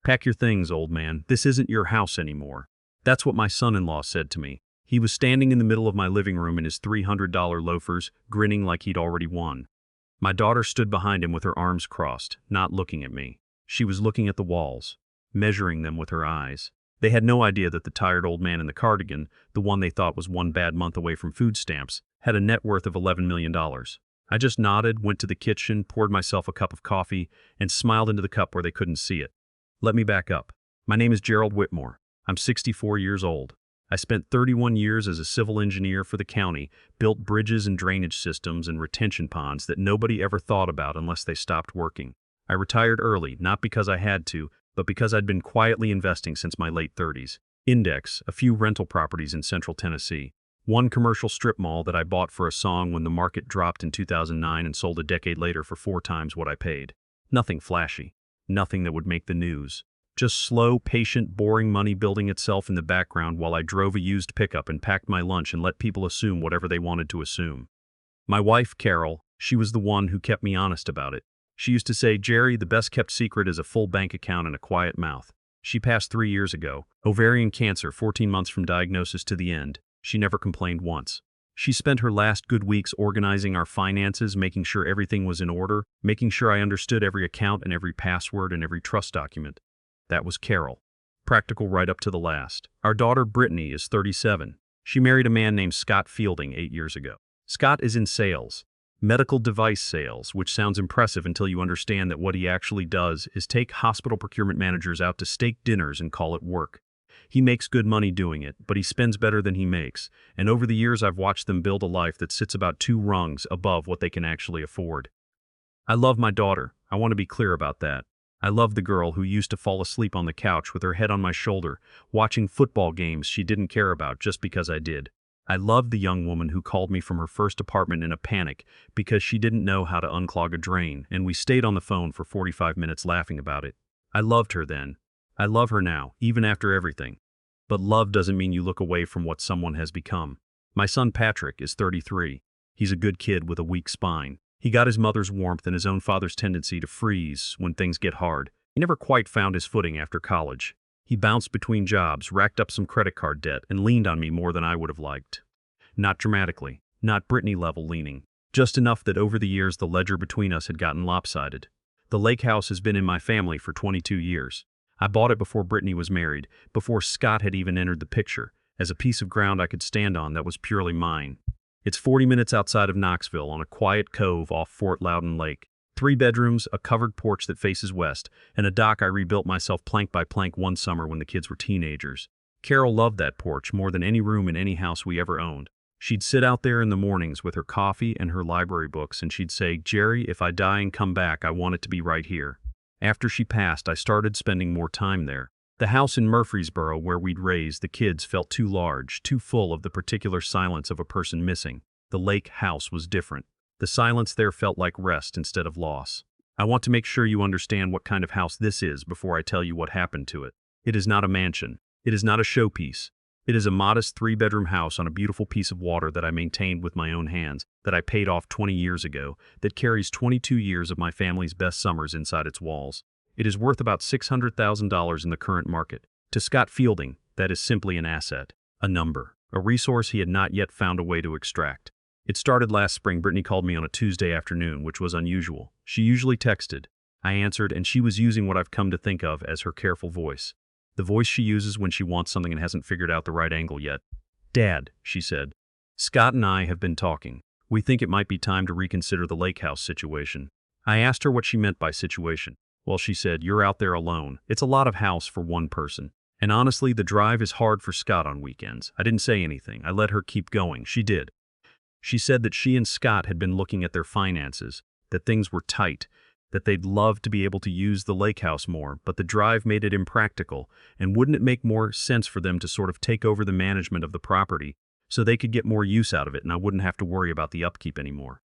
"Pack your things, old man. This isn't your house anymore." That's what my son-in-law said to me. He was standing in the middle of my living room in his $300 loafers, grinning like he'd already won. My daughter stood behind him with her arms crossed, not looking at me. She was looking at the walls, measuring them with her eyes. They had no idea that the tired old man in the cardigan, the one they thought was one bad month away from food stamps, had a net worth of $11 million. I just nodded, went to the kitchen, poured myself a cup of coffee, and smiled into the cup where they couldn't see it. Let me back up. My name is Gerald Whitmore. I'm 64 years old. I spent 31 years as a civil engineer for the county, built bridges and drainage systems and retention ponds that nobody ever thought about unless they stopped working. I retired early, not because I had to, but because I'd been quietly investing since my late 30s. Index, a few rental properties in central Tennessee. One commercial strip mall that I bought for a song when the market dropped in 2009 and sold a decade later for 4 times what I paid. Nothing flashy. Nothing that would make the news. Just slow, patient, boring money building itself in the background while I drove a used pickup and packed my lunch and let people assume whatever they wanted to assume. My wife, Carol, she was the one who kept me honest about it. She used to say, "Jerry, the best kept secret is a full bank account and a quiet mouth." She passed 3 years ago. Ovarian cancer, 14 months from diagnosis to the end. She never complained once. She spent her last good weeks organizing our finances, making sure everything was in order, making sure I understood every account and every password and every trust document. That was Carol. Practical right up to the last. Our daughter Brittany is 37. She married a man named Scott Fielding 8 years ago. Scott is in sales. Medical device sales, which sounds impressive until you understand that what he actually does is take hospital procurement managers out to steak dinners and call it work. He makes good money doing it, but he spends better than he makes, and over the years I've watched them build a life that sits about 2 rungs above what they can actually afford. I love my daughter. I want to be clear about that. I love the girl who used to fall asleep on the couch with her head on my shoulder, watching football games she didn't care about just because I did. I loved the young woman who called me from her first apartment in a panic because she didn't know how to unclog a drain, and we stayed on the phone for 45 minutes laughing about it. I loved her then. I love her now, even after everything. But love doesn't mean you look away from what someone has become. My son Patrick is 33. He's a good kid with a weak spine. He got his mother's warmth and his own father's tendency to freeze when things get hard. He never quite found his footing after college. He bounced between jobs, racked up some credit card debt, and leaned on me more than I would have liked. Not dramatically, not Brittany-level leaning, just enough that over the years the ledger between us had gotten lopsided. The lake house has been in my family for 22 years. I bought it before Brittany was married, before Scott had even entered the picture, as a piece of ground I could stand on that was purely mine. It's 40 minutes outside of Knoxville on a quiet cove off Fort Loudon Lake. 3 bedrooms, a covered porch that faces west, and a dock I rebuilt myself plank by plank one summer when the kids were teenagers. Carol loved that porch more than any room in any house we ever owned. She'd sit out there in the mornings with her coffee and her library books, and she'd say, "Jerry, if I die and come back, I want it to be right here." After she passed, I started spending more time there. The house in Murfreesboro where we'd raised the kids felt too large, too full of the particular silence of a person missing. The lake house was different. The silence there felt like rest instead of loss. I want to make sure you understand what kind of house this is before I tell you what happened to it. It is not a mansion. It is not a showpiece. It is a modest 3-bedroom house on a beautiful piece of water that I maintained with my own hands, that I paid off 20 years ago, that carries 22 years of my family's best summers inside its walls. It is worth about $600,000 in the current market. To Scott Fielding, that is simply an asset, a number, a resource he had not yet found a way to extract. It started last spring. Brittany called me on a Tuesday afternoon, which was unusual. She usually texted. I answered, and she was using what I've come to think of as her careful voice. The voice she uses when she wants something and hasn't figured out the right angle yet. "Dad," she said, "Scott and I have been talking. We think it might be time to reconsider the lake house situation." I asked her what she meant by situation. Well, she said, "You're out there alone. It's a lot of house for one person. And honestly, the drive is hard for Scott on weekends." I didn't say anything. I let her keep going. She did. She said that she and Scott had been looking at their finances, that things were tight, that they'd love to be able to use the lake house more, but the drive made it impractical, and wouldn't it make more sense for them to sort of take over the management of the property so they could get more use out of it and I wouldn't have to worry about the upkeep anymore?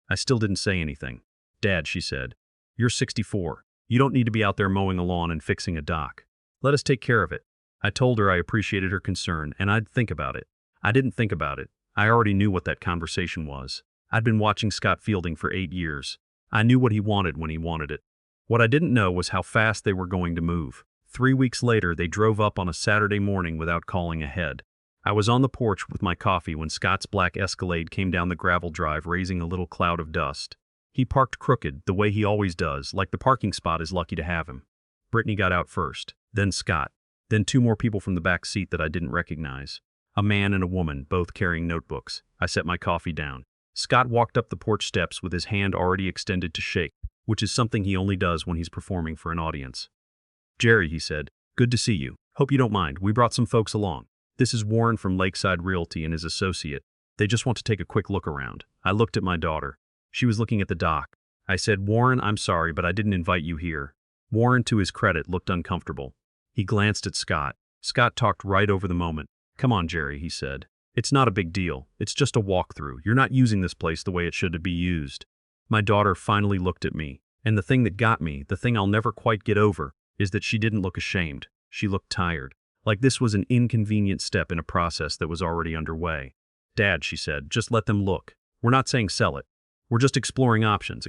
I still didn't say anything. "Dad," she said, "you're 64. You don't need to be out there mowing a lawn and fixing a dock. Let us take care of it." I told her I appreciated her concern and I'd think about it. I didn't think about it. I already knew what that conversation was. I'd been watching Scott Fielding for 8 years. I knew what he wanted when he wanted it. What I didn't know was how fast they were going to move. 3 weeks later, they drove up on a Saturday morning without calling ahead. I was on the porch with my coffee when Scott's black Escalade came down the gravel drive, raising a little cloud of dust. He parked crooked, the way he always does, like the parking spot is lucky to have him. Brittany got out first, then Scott, then 2 more people from the back seat that I didn't recognize. A man and a woman, both carrying notebooks. I set my coffee down. Scott walked up the porch steps with his hand already extended to shake, which is something he only does when he's performing for an audience. "Jerry," he said, "good to see you. Hope you don't mind. We brought some folks along. This is Warren from Lakeside Realty and his associate. They just want to take a quick look around." I looked at my daughter. She was looking at the dock. I said, "Warren, I'm sorry, but I didn't invite you here." Warren, to his credit, looked uncomfortable. He glanced at Scott. Scott talked right over the moment. "Come on, Jerry," he said. "It's not a big deal. It's just a walkthrough. You're not using this place the way it should be used." My daughter finally looked at me. And the thing that got me, the thing I'll never quite get over, is that she didn't look ashamed. She looked tired. Like this was an inconvenient step in a process that was already underway. "Dad," she said, "just let them look. We're not saying sell it. We're just exploring options.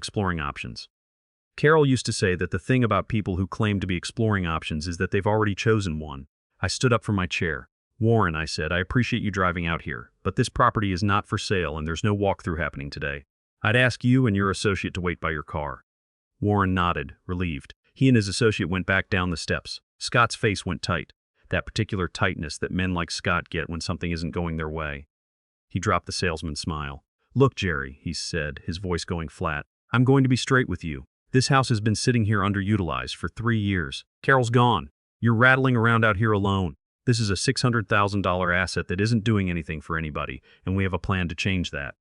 Carol used to say that the thing about people who claim to be exploring options is that they've already chosen one. I stood up from my chair. "Warren," I said, "I appreciate you driving out here, but this property is not for sale and there's no walkthrough happening today. I'd ask you and your associate to wait by your car." Warren nodded, relieved. He and his associate went back down the steps. Scott's face went tight, that particular tightness that men like Scott get when something isn't going their way. He dropped the salesman's smile. "Look, Jerry," he said, his voice going flat, "I'm going to be straight with you. This house has been sitting here underutilized for 3 years. Carol's gone. You're rattling around out here alone. This is a $600,000 asset that isn't doing anything for anybody, and we have a plan to change that."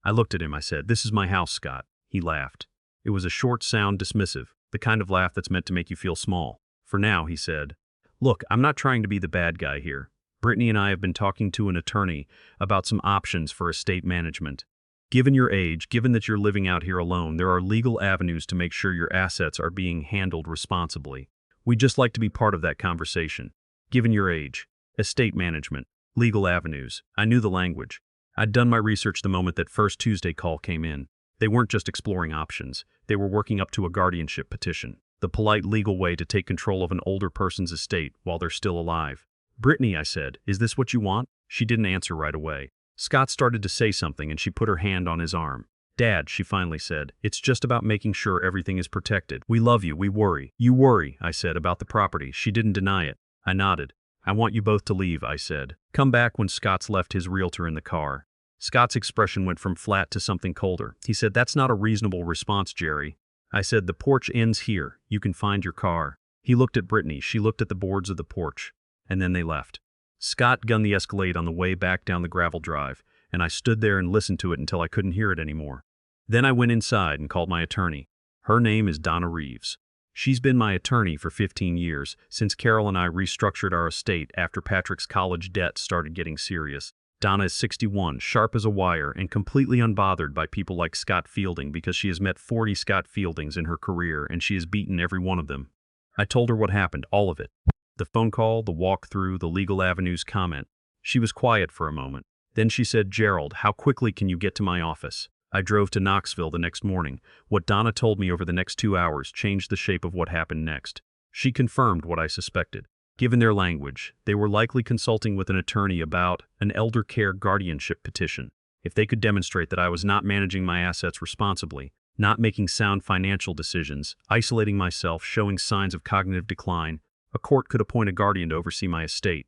I looked at him. I said, "This is my house, Scott." He laughed. It was a short sound, dismissive, the kind of laugh that's meant to make you feel small. "For now," he said. "Look, I'm not trying to be the bad guy here. Brittany and I have been talking to an attorney about some options for estate management. Given your age, given that you're living out here alone, there are legal avenues to make sure your assets are being handled responsibly. We'd just like to be part of that conversation. Given your age, estate management, legal avenues." I knew the language. I'd done my research the moment that first Tuesday call came in. They weren't just exploring options. They were working up to a guardianship petition, the polite legal way to take control of an older person's estate while they're still alive. "Brittany," I said, "is this what you want?" She didn't answer right away. Scott started to say something and she put her hand on his arm. "Dad," she finally said, "it's just about making sure everything is protected. We love you, we worry." "You worry," I said, "about the property." She didn't deny it. I nodded. "I want you both to leave," I said. "Come back when Scott's left his realtor in the car." Scott's expression went from flat to something colder. He said, "That's not a reasonable response, Jerry." I said, "The porch ends here. You can find your car." He looked at Brittany. She looked at the boards of the porch. And then they left. Scott gunned the Escalade on the way back down the gravel drive, and I stood there and listened to it until I couldn't hear it anymore. Then I went inside and called my attorney. Her name is Donna Reeves. She's been my attorney for 15 years, since Carol and I restructured our estate after Patrick's college debt started getting serious. Donna is 61, sharp as a wire, and completely unbothered by people like Scott Fielding because she has met 40 Scott Fieldings in her career and she has beaten every one of them. I told her what happened, all of it. The phone call, the walkthrough, the legal avenues comment. She was quiet for a moment. Then she said, "Gerald, how quickly can you get to my office?" I drove to Knoxville the next morning. What Donna told me over the next 2 hours changed the shape of what happened next. She confirmed what I suspected. Given their language, they were likely consulting with an attorney about an elder care guardianship petition. If they could demonstrate that I was not managing my assets responsibly, not making sound financial decisions, isolating myself, showing signs of cognitive decline, a court could appoint a guardian to oversee my estate.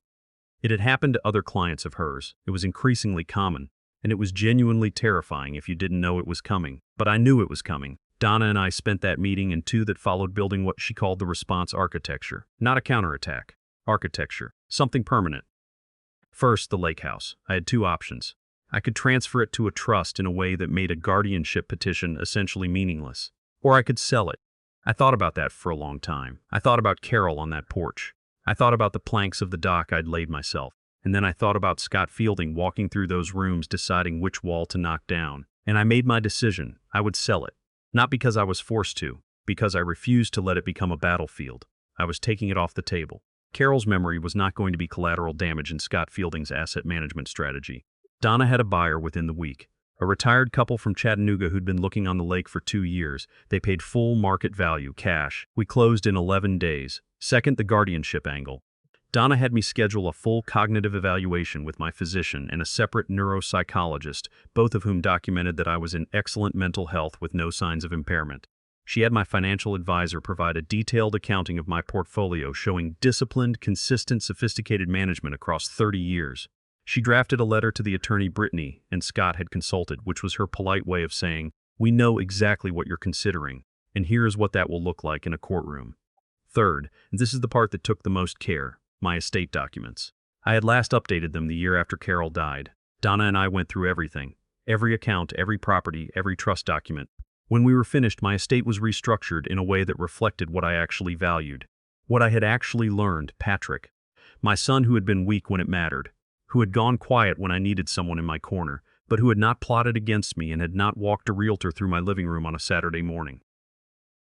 It had happened to other clients of hers. It was increasingly common, and it was genuinely terrifying if you didn't know it was coming. But I knew it was coming. Donna and I spent that meeting and 2 that followed building what she called the response architecture. Not a counterattack. Architecture. Something permanent. First, the lake house. I had 2 options. I could transfer it to a trust in a way that made a guardianship petition essentially meaningless. Or I could sell it. I thought about that for a long time. I thought about Carol on that porch. I thought about the planks of the dock I'd laid myself. And then I thought about Scott Fielding walking through those rooms deciding which wall to knock down. And I made my decision. I would sell it. Not because I was forced to, because I refused to let it become a battlefield. I was taking it off the table. Carol's memory was not going to be collateral damage in Scott Fielding's asset management strategy. Donna had a buyer within the week. A retired couple from Chattanooga who'd been looking on the lake for 2 years. They paid full market value, cash. We closed in 11 days. Second, the guardianship angle. Donna had me schedule a full cognitive evaluation with my physician and a separate neuropsychologist, both of whom documented that I was in excellent mental health with no signs of impairment. She had my financial advisor provide a detailed accounting of my portfolio showing disciplined, consistent, sophisticated management across 30 years. She drafted a letter to the attorney Brittany and Scott had consulted, which was her polite way of saying, "We know exactly what you're considering, and here is what that will look like in a courtroom." Third, and this is the part that took the most care, my estate documents. I had last updated them the year after Carol died. Donna and I went through everything, every account, every property, every trust document. When we were finished, my estate was restructured in a way that reflected what I actually valued. What I had actually learned, Patrick. My son who had been weak when it mattered, who had gone quiet when I needed someone in my corner, but who had not plotted against me and had not walked a realtor through my living room on a Saturday morning.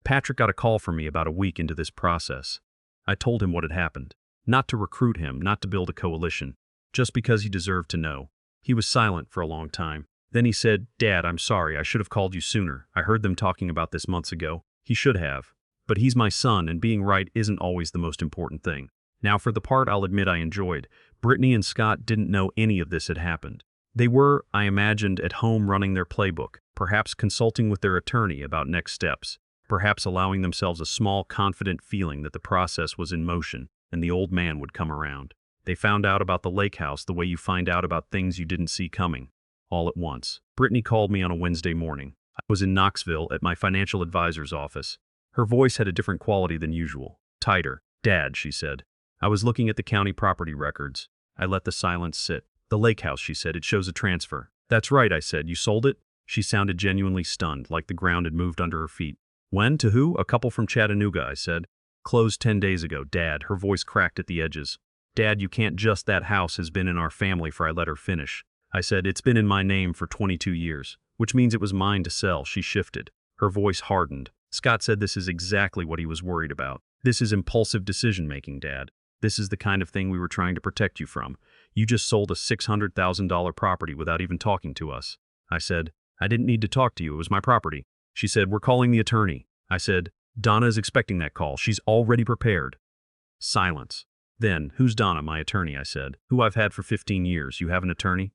Patrick got a call from me about a week into this process. I told him what had happened. Not to recruit him, not to build a coalition, just because he deserved to know. He was silent for a long time. Then he said, "Dad, I'm sorry, I should have called you sooner. I heard them talking about this months ago." He should have. But he's my son, and being right isn't always the most important thing. Now for the part I'll admit I enjoyed. Brittany and Scott didn't know any of this had happened. They were, I imagined, at home running their playbook, perhaps consulting with their attorney about next steps, perhaps allowing themselves a small, confident feeling that the process was in motion and the old man would come around. They found out about the lake house the way you find out about things you didn't see coming. All at once. Brittany called me on a Wednesday morning. I was in Knoxville at my financial advisor's office. Her voice had a different quality than usual. Tighter. "Dad," she said. I was looking at the county property records. I let the silence sit. "The lake house," she said. "It shows a transfer." "That's right," I said. "You sold it?" She sounded genuinely stunned, like the ground had moved under her feet. "When? To who?" "A couple from Chattanooga," I said. "Closed 10 days ago, Dad." Her voice cracked at the edges. "Dad, you can't just. That house has been in our family for." I let her finish. I said, "It's been in my name for 22 years, which means it was mine to sell." She shifted. Her voice hardened. "Scott said this is exactly what he was worried about. This is impulsive decision-making, Dad. This is the kind of thing we were trying to protect you from. You just sold a $600,000 property without even talking to us." I said, "I didn't need to talk to you. It was my property." She said, "We're calling the attorney." I said, "Donna is expecting that call. She's already prepared." Silence. Then, "Who's Donna?" "My attorney," I said. "Who I've had for 15 years. You have an attorney?"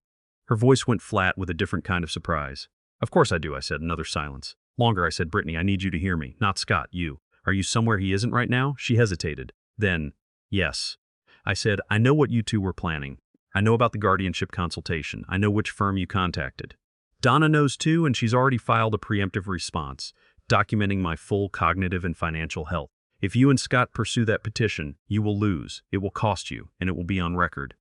Her voice went flat with a different kind of surprise. "Of course I do," I said. Another silence. Longer. I said, "Brittany, I need you to hear me. Not Scott, you. Are you somewhere he isn't right now?" She hesitated. Then, "Yes." I said, "I know what you two were planning. I know about the guardianship consultation. I know which firm you contacted. Donna knows too, and she's already filed a preemptive response, documenting my full cognitive and financial health. If you and Scott pursue that petition, you will lose. It will cost you, and it will be on record."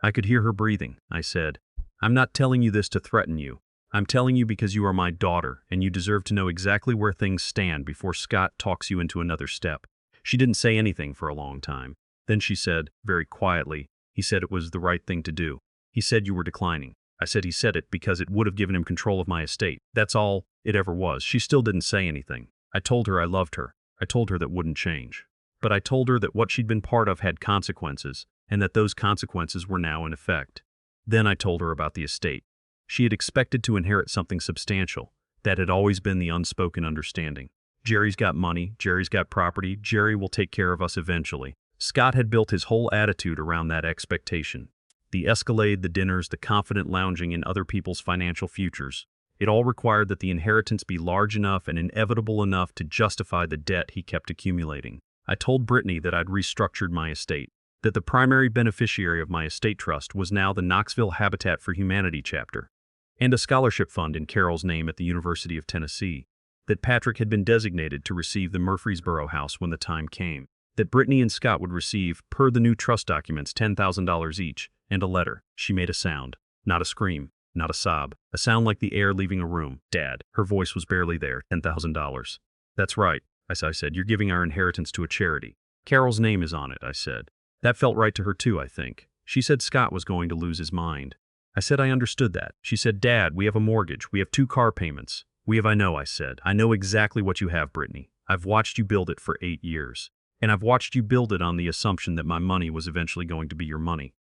I could hear her breathing. I said, "I'm not telling you this to threaten you. I'm telling you because you are my daughter, and you deserve to know exactly where things stand before Scott talks you into another step." She didn't say anything for a long time. Then she said, very quietly, "He said it was the right thing to do. He said you were declining." I said he said it because it would have given him control of my estate. That's all it ever was. She still didn't say anything. I told her I loved her. I told her that wouldn't change. But I told her that what she'd been part of had consequences, and that those consequences were now in effect. Then I told her about the estate. She had expected to inherit something substantial. That had always been the unspoken understanding. Jerry's got money, Jerry's got property, Jerry will take care of us eventually. Scott had built his whole attitude around that expectation. The escalade, the dinners, the confident lounging in other people's financial futures. It all required that the inheritance be large enough and inevitable enough to justify the debt he kept accumulating. I told Brittany that I'd restructured my estate, that the primary beneficiary of my estate trust was now the Knoxville Habitat for Humanity chapter, and a scholarship fund in Carol's name at the University of Tennessee, that Patrick had been designated to receive the Murfreesboro house when the time came, that Brittany and Scott would receive, per the new trust documents, $10,000 each, and a letter. She made a sound. Not a scream, not a sob. A sound like the air leaving a room. "Dad." Her voice was barely there. $10,000. "That's right," I said. "You're giving our inheritance to a charity. Carol's name is on it," I said. That felt right to her too, I think. She said Scott was going to lose his mind. I said I understood that. She said, "Dad, we have a mortgage. We have 2 car payments." I know," I said. "I know exactly what you have, Brittany. I've watched you build it for 8 years. And I've watched you build it on the assumption that my money was eventually going to be your money.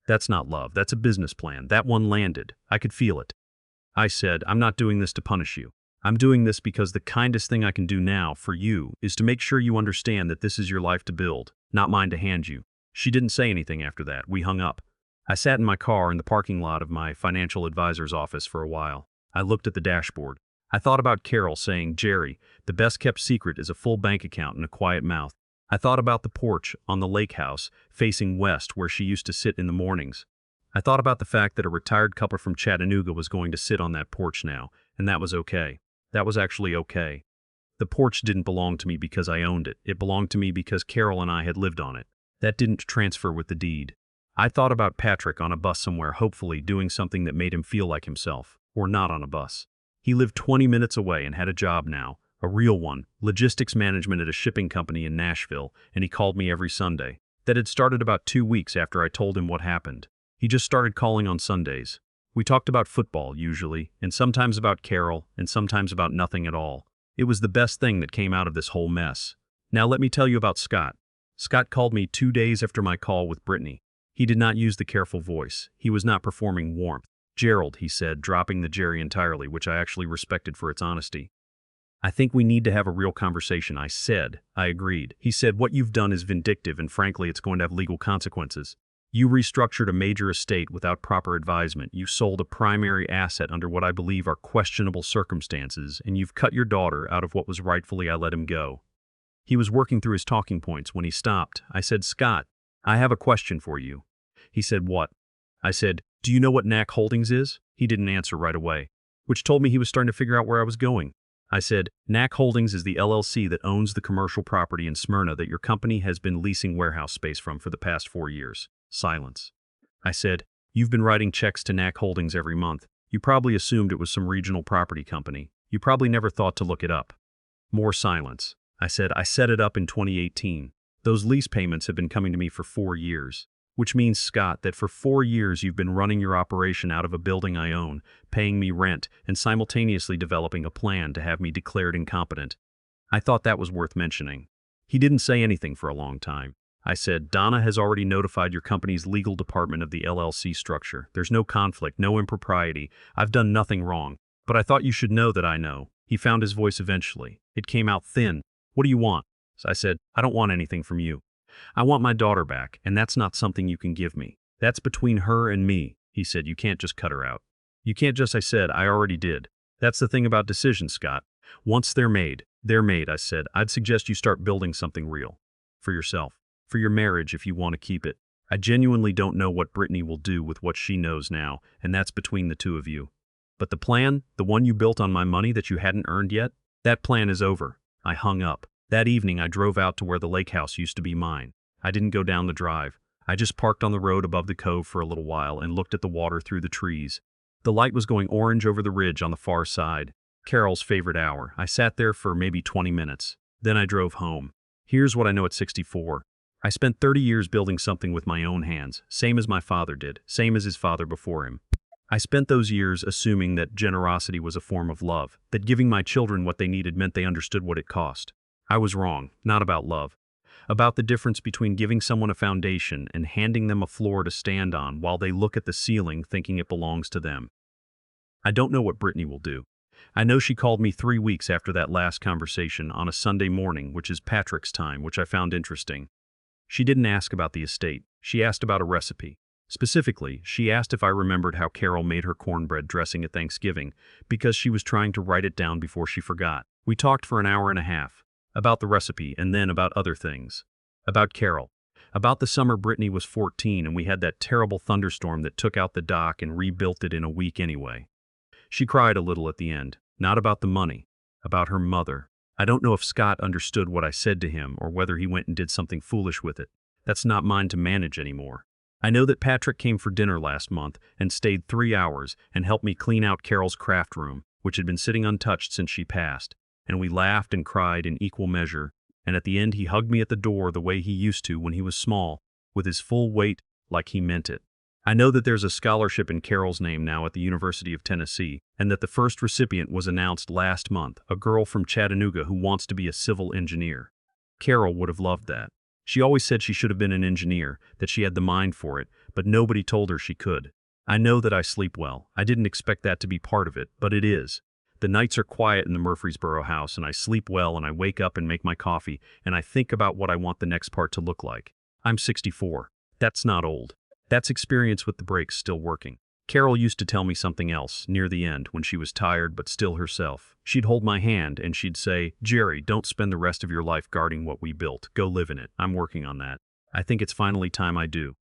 That's not love. That's a business plan. That one landed. I could feel it." I said, "I'm not doing this to punish you. I'm doing this because the kindest thing I can do now for you is to make sure you understand that this is your life to build, not mine to hand you." She didn't say anything after that. We hung up. I sat in my car in the parking lot of my financial advisor's office for a while. I looked at the dashboard. I thought about Carol saying, "Jerry, the best kept secret is a full bank account and a quiet mouth." I thought about the porch on the lake house facing west where she used to sit in the mornings. I thought about the fact that a retired couple from Chattanooga was going to sit on that porch now, and that was okay. That was actually okay. The porch didn't belong to me because I owned it. It belonged to me because Carol and I had lived on it. That didn't transfer with the deed. I thought about Patrick on a bus somewhere, hopefully doing something that made him feel like himself, or not on a bus. He lived 20 minutes away and had a job now, a real one, logistics management at a shipping company in Nashville, and he called me every Sunday. That had started about 2 weeks after I told him what happened. He just started calling on Sundays. We talked about football, usually, and sometimes about Carol, and sometimes about nothing at all. It was the best thing that came out of this whole mess. Now let me tell you about Scott. Scott called me 2 days after my call with Brittany. He did not use the careful voice. He was not performing warmth. "Gerald," he said, dropping the Jerry entirely, which I actually respected for its honesty. "I think we need to have a real conversation." I said. I agreed. He said, "What you've done is vindictive, and frankly, it's going to have legal consequences. You restructured a major estate without proper advisement. You sold a primary asset under what I believe are questionable circumstances, and you've cut your daughter out of what was rightfully I let him go." He was working through his talking points when he stopped. I said, "Scott, I have a question for you." He said, "What?" I said, "Do you know what NAC Holdings is?" He didn't answer right away, which told me he was starting to figure out where I was going. I said, "NAC Holdings is the LLC that owns the commercial property in Smyrna that your company has been leasing warehouse space from for the past 4 years. Silence. I said, "You've been writing checks to NAC Holdings every month. You probably assumed it was some regional property company. You probably never thought to look it up." More silence. I said, "I set it up in 2018. Those lease payments have been coming to me for 4 years. Which means, Scott, that for 4 years you've been running your operation out of a building I own, paying me rent, and simultaneously developing a plan to have me declared incompetent." I thought that was worth mentioning. He didn't say anything for a long time. I said, "Donna has already notified your company's legal department of the LLC structure. There's no conflict, no impropriety. I've done nothing wrong. But I thought you should know that I know." He found his voice eventually. It came out thin. "What do you want?" I said, "I don't want anything from you. I want my daughter back, and that's not something you can give me. That's between her and me." He said, "You can't just cut her out." "You can't just," I said, "I already did." "That's the thing about decisions, Scott. Once they're made, they're made." I said, "I'd suggest you start building something real. For yourself. For your marriage if you want to keep it. I genuinely don't know what Brittany will do with what she knows now, and that's between the two of you. But the plan, the one you built on my money that you hadn't earned yet, that plan is over." I hung up. That evening I drove out to where the lake house used to be mine. I didn't go down the drive. I just parked on the road above the cove for a little while and looked at the water through the trees. The light was going orange over the ridge on the far side. Carol's favorite hour. I sat there for maybe 20 minutes. Then I drove home. Here's what I know at 64. I spent 30 years building something with my own hands, same as my father did, same as his father before him. I spent those years assuming that generosity was a form of love, that giving my children what they needed meant they understood what it cost. I was wrong, not about love. About the difference between giving someone a foundation and handing them a floor to stand on while they look at the ceiling thinking it belongs to them. I don't know what Brittany will do. I know she called me 3 weeks after that last conversation on a Sunday morning, which is Patrick's time, which I found interesting. She didn't ask about the estate. She asked about a recipe. Specifically, she asked if I remembered how Carol made her cornbread dressing at Thanksgiving, because she was trying to write it down before she forgot. We talked for an hour and a half. About the recipe, and then about other things. About Carol. About the summer Brittany was 14 and we had that terrible thunderstorm that took out the dock and rebuilt it in a week anyway. She cried a little at the end. Not about the money. About her mother. I don't know if Scott understood what I said to him or whether he went and did something foolish with it. That's not mine to manage anymore. I know that Patrick came for dinner last month and stayed 3 hours and helped me clean out Carol's craft room, which had been sitting untouched since she passed. And we laughed and cried in equal measure, and at the end he hugged me at the door the way he used to when he was small, with his full weight, like he meant it. I know that there's a scholarship in Carol's name now at the University of Tennessee, and that the first recipient was announced last month, a girl from Chattanooga who wants to be a civil engineer. Carol would have loved that. She always said she should have been an engineer, that she had the mind for it, but nobody told her she could. I know that I sleep well. I didn't expect that to be part of it, but it is. The nights are quiet in the Murfreesboro house, and I sleep well, and I wake up and make my coffee, and I think about what I want the next part to look like. I'm 64. That's not old. That's experience with the brakes still working. Carol used to tell me something else, near the end, when she was tired but still herself. She'd hold my hand and she'd say, "Jerry, don't spend the rest of your life guarding what we built. Go live in it. I'm working on that. I think it's finally time I do."